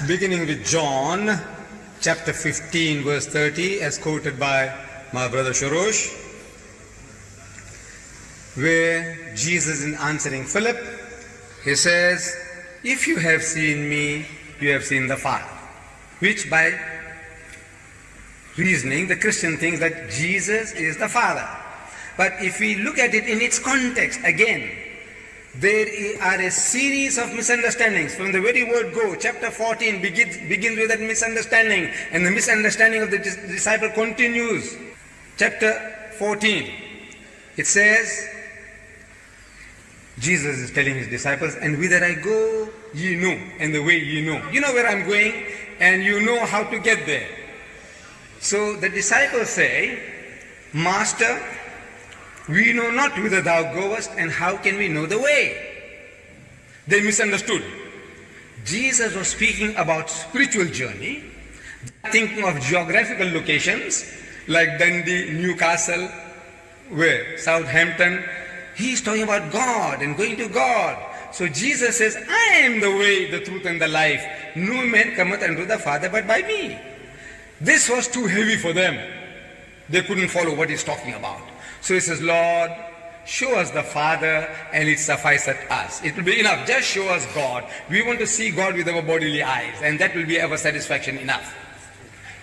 beginning with John chapter 15 verse 30 as quoted by my brother Sharosh, where Jesus is answering Philip, he says, if you have seen me, you have seen the Father. Which by reasoning the Christian thinks that Jesus is the Father. But if we look at it in its context again, there are a series of misunderstandings. From the very word go, chapter 14 begins with that misunderstanding, and the misunderstanding of the disciple continues. Chapter 14, it says, Jesus is telling his disciples, and whither I go, ye know, and the way ye know. You know where I'm going, and you know how to get there. So the disciples say, Master, we know not whither thou goest, and how can we know the way? They misunderstood. Jesus was speaking about spiritual journey, thinking of geographical locations like Dundee, Newcastle, where Southampton. He's talking about God and going to God. So Jesus says, I am the way, the truth, and the life. No man cometh unto the Father but by me. This was too heavy for them. They couldn't follow what he's talking about. So he says, Lord, show us the Father and it sufficeth us. It will be enough. Just show us God. We want to see God with our bodily eyes, and that will be our satisfaction enough.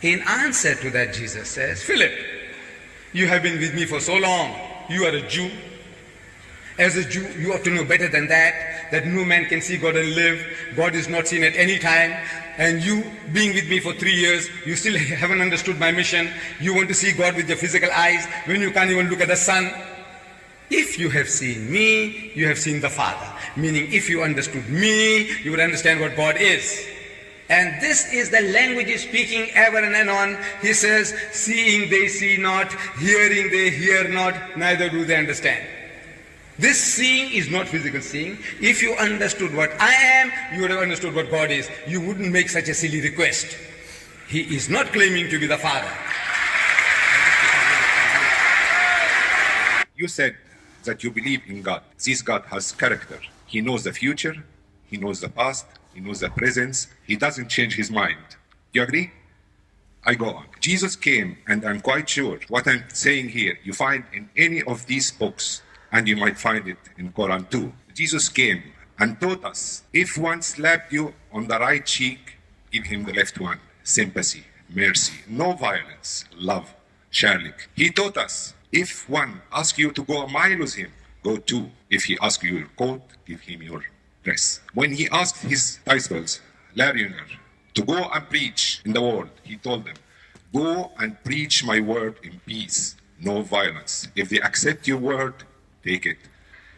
In answer to that, Jesus says, Philip, you have been with me for so long. You are a Jew. As a Jew, you ought to know better than that no man can see God and live. God is not seen at any time. And you, being with me for 3 years, you still haven't understood my mission. You want to see God with your physical eyes when you can't even look at the sun. If you have seen me, you have seen the Father. Meaning, if you understood me, you would understand what God is. And this is the language he's speaking ever and anon. He says, seeing they see not, hearing they hear not, neither do they understand. This seeing is not physical seeing. If you understood what I am, you would have understood what God is. You wouldn't make such a silly request. He is not claiming to be the Father. You said that you believe in God. This God has character. He knows the future, he knows the past, he knows the present. He doesn't change his mind. You agree? I go on. Jesus came, and I'm quite sure what I'm saying here, you find in any of these books, and you might find it in Quran too. Jesus came and taught us, if one slapped you on the right cheek, give him the left one. Sympathy, mercy, no violence, love, sharing. He taught us, if one asks you to go a mile with him, go 2. If he asks you your coat, give him your dress. When he asked his disciples, Larioner, to go and preach in the world, he told them, go and preach my word in peace, no violence. If they accept your word, take it.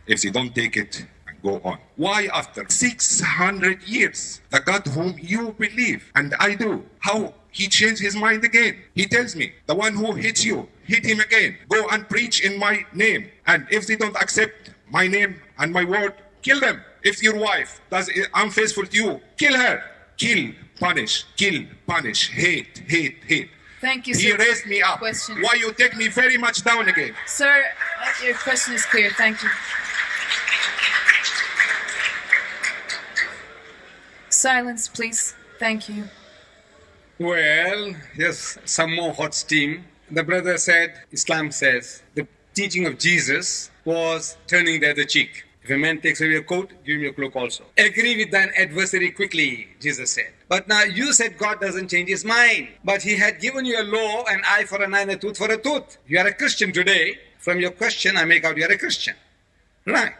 If they don't take it, and go on. Why after 600 years, the God whom you believe, and I do, how he changed his mind again? He tells me, the one who hits you, hit him again. Go and preach in my name. And if they don't accept my name and my word, kill them. If your wife does unfaithful to you, kill her. Kill, punish, hate, hate, hate. Thank you, sir. He raised me up. Question. Why you take me very much down again? Sir, your question is clear. Thank you. Silence, please. Thank you. Well, yes, some more hot steam. The brother said, Islam says, the teaching of Jesus was turning the other cheek. If a man takes away your coat, give him your cloak also. Agree with thine adversary quickly, Jesus said. But now you said God doesn't change his mind. But he had given you a law, an eye for an eye and a tooth for a tooth. You are a Christian today. From your question, I make out you are a Christian. Right.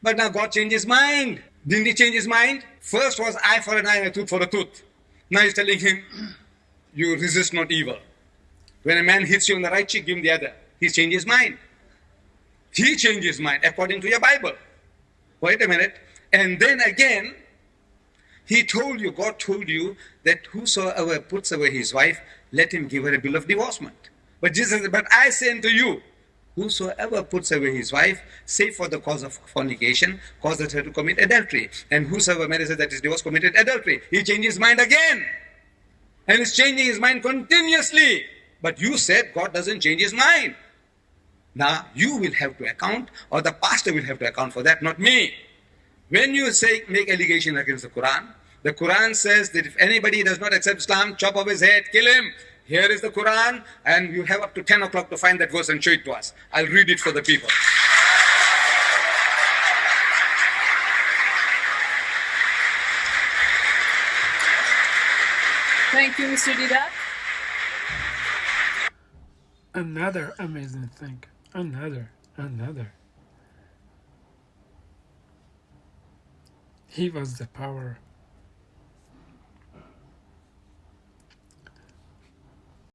But now God changed his mind. Didn't he change his mind? First was eye for an eye and a tooth for a tooth. Now he's telling him, you resist not evil. When a man hits you on the right cheek, give him the other. He's changed his mind. He changed his mind according to your Bible. Wait a minute. And then again, he told you, God told you that whosoever puts away his wife, let him give her a bill of divorcement. But Jesus said, but I say unto you, whosoever puts away his wife, save for the cause of fornication, causes her to commit adultery. And whosoever marries her that is divorced committed adultery. He changed his mind again. And he's changing his mind continuously. But you said God doesn't change his mind. Now, you will have to account, or the pastor will have to account for that, not me. When you say make allegation against the Quran, The Quran says that if anybody does not accept Islam, chop off his head, kill him. Here is the Quran, and you have up to 10 o'clock to find that verse and show it to us. I'll read it for the people. Thank you, Mr. Deedat. Another amazing thing. Another. He was the power